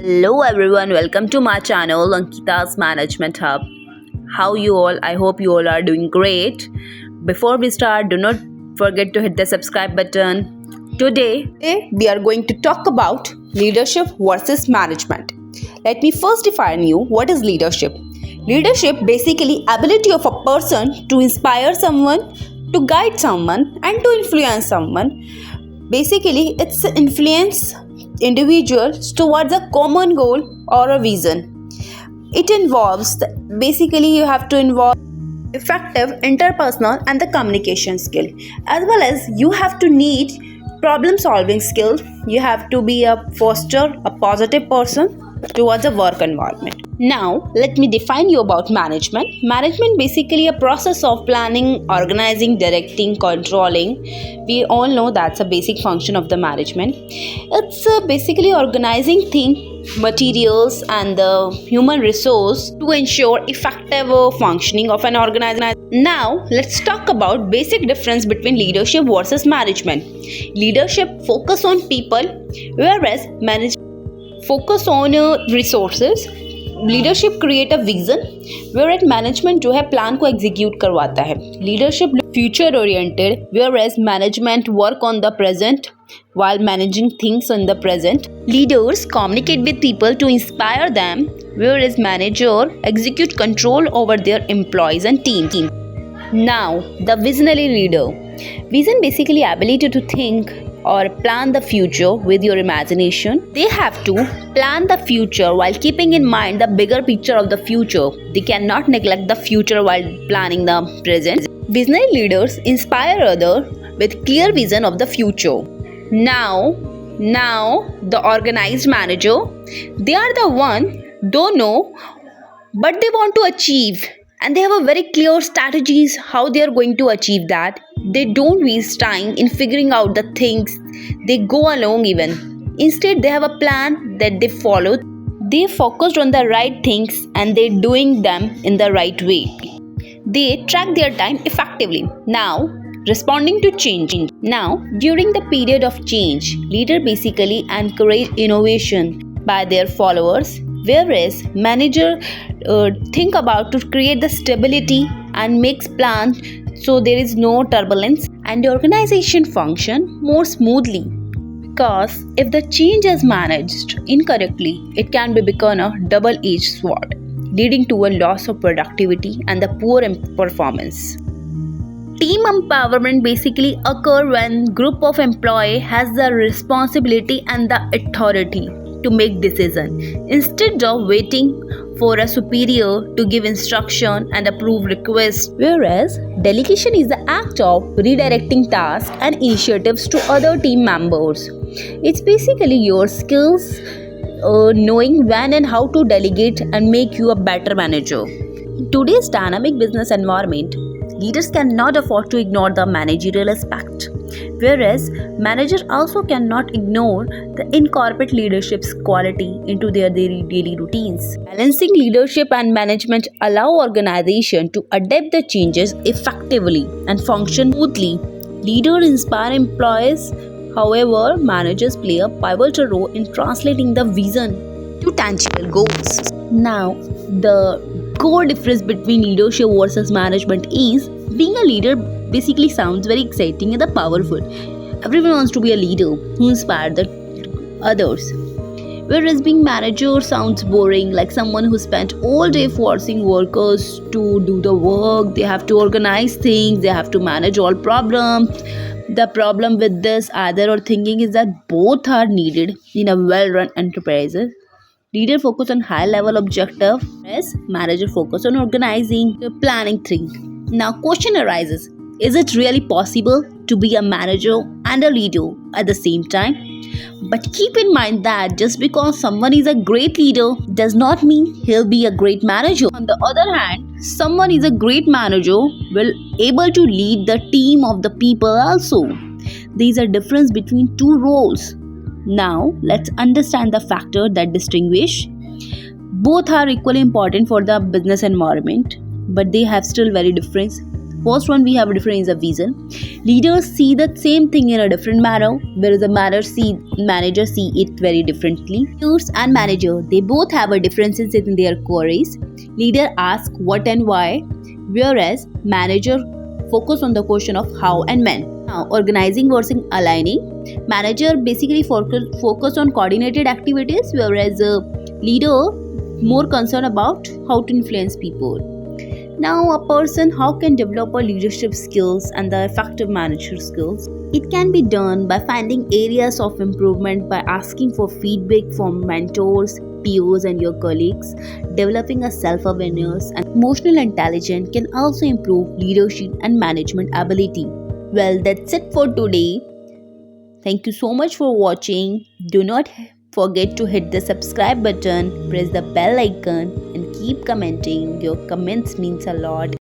Hello everyone, welcome to my channel Ankita's Management Hub. How you all? I hope you all are doing great. Before we start, do not forget to hit the subscribe button. Today we are going to talk about leadership versus management. Let me first define you what is leadership. Leadership basically ability of a person to inspire someone, to guide someone and to influence someone. Basically, it's influence individuals towards a common goal or a vision. It involves basically you have to involve effective interpersonal and the communication skill, as well as you have to need problem solving skill. You have to be a foster a positive person towards a work environment. Now let me define you about management. Management basically a process of planning, organizing, directing, controlling. We all know that's a basic function of the management. It's basically organizing things, materials and the human resource to ensure effective functioning of an organization. Now let's talk about basic difference between leadership versus management. Leadership focus on people, whereas management focus on resources. Leadership create a vision whereas management जो है plan को execute करवाता है. Leadership future oriented whereas management work on the present while managing things in the present. Leaders communicate with people to inspire them, whereas manager execute control over their employees and team. Now, the visionary leader. Vision basically ability to think or plan the future with your imagination. They have to plan the future while keeping in mind the bigger picture of the future. They cannot neglect the future while planning the present. Visionary leaders inspire others with clear vision of the future. Now the organized manager, they are the one don't know but they want to achieve, and they have a very clear strategies how they are going to achieve that. They don't waste time in figuring out the things. They go along even. Instead, they have a plan that they follow. They focused on the right things and they doing them in the right way. They track their time effectively. Now, responding to change. Now, during the period of change, leader basically encourage innovation by their followers, whereas manager think about to create the stability and makes plans so there is no turbulence and the organization function more smoothly. Because if the change is managed incorrectly, it can become a double-edged sword, leading to a loss of productivity and the poor performance. Team empowerment basically occur when group of employee has the responsibility and the authority to make decision instead of waiting for a superior to give instruction and approve requests, whereas delegation is the act of redirecting tasks and initiatives to other team members. It's basically your skills knowing when and how to delegate and make you a better manager. In today's dynamic business environment, leaders cannot afford to ignore the managerial aspect, whereas managers also cannot ignore the incorporate leadership's quality into their daily routines. Balancing leadership and management allow organization to adapt the changes effectively and function smoothly. Leaders inspire employees, however, managers play a pivotal role in translating the vision to tangible goals. Now, the core difference between leadership versus management is being a leader basically sounds very exciting and powerful. Everyone wants to be a leader who inspires the others. Whereas being manager sounds boring, like someone who spent all day forcing workers to do the work. They have to organize things, they have to manage all problems. The problem with this either or thinking is that both are needed in a well-run enterprise. Leader focus on high level objective, whereas manager focus on organizing, planning things. Now question arises, is it really possible to be a manager and a leader at the same time? But keep in mind that just because someone is a great leader does not mean he'll be a great manager. On the other hand, someone is a great manager will able to lead the team of the people also. There is a difference between two roles. Now, let's understand the factor that distinguish. Both are equally important for the business environment, but they have still very different First one, we have a difference of vision. Leaders see the same thing in a different manner, whereas the manager see it very differently. Leaders and manager, they both have a differences in their queries. Leader ask what and why, whereas manager focus on the question of how and when. Now, organizing versus aligning. Manager basically focus on coordinated activities, whereas a leader more concerned about how to influence people. Now, a person how can develop a leadership skills and the effective manager skills? It can be done by finding areas of improvement by asking for feedback from mentors, peers, and your colleagues. Developing a self-awareness and emotional intelligence can also improve leadership and management ability. Well, that's it for today. Thank you so much for watching. Do not forget to hit the subscribe button, press the bell icon, and keep commenting. Your comments means a lot.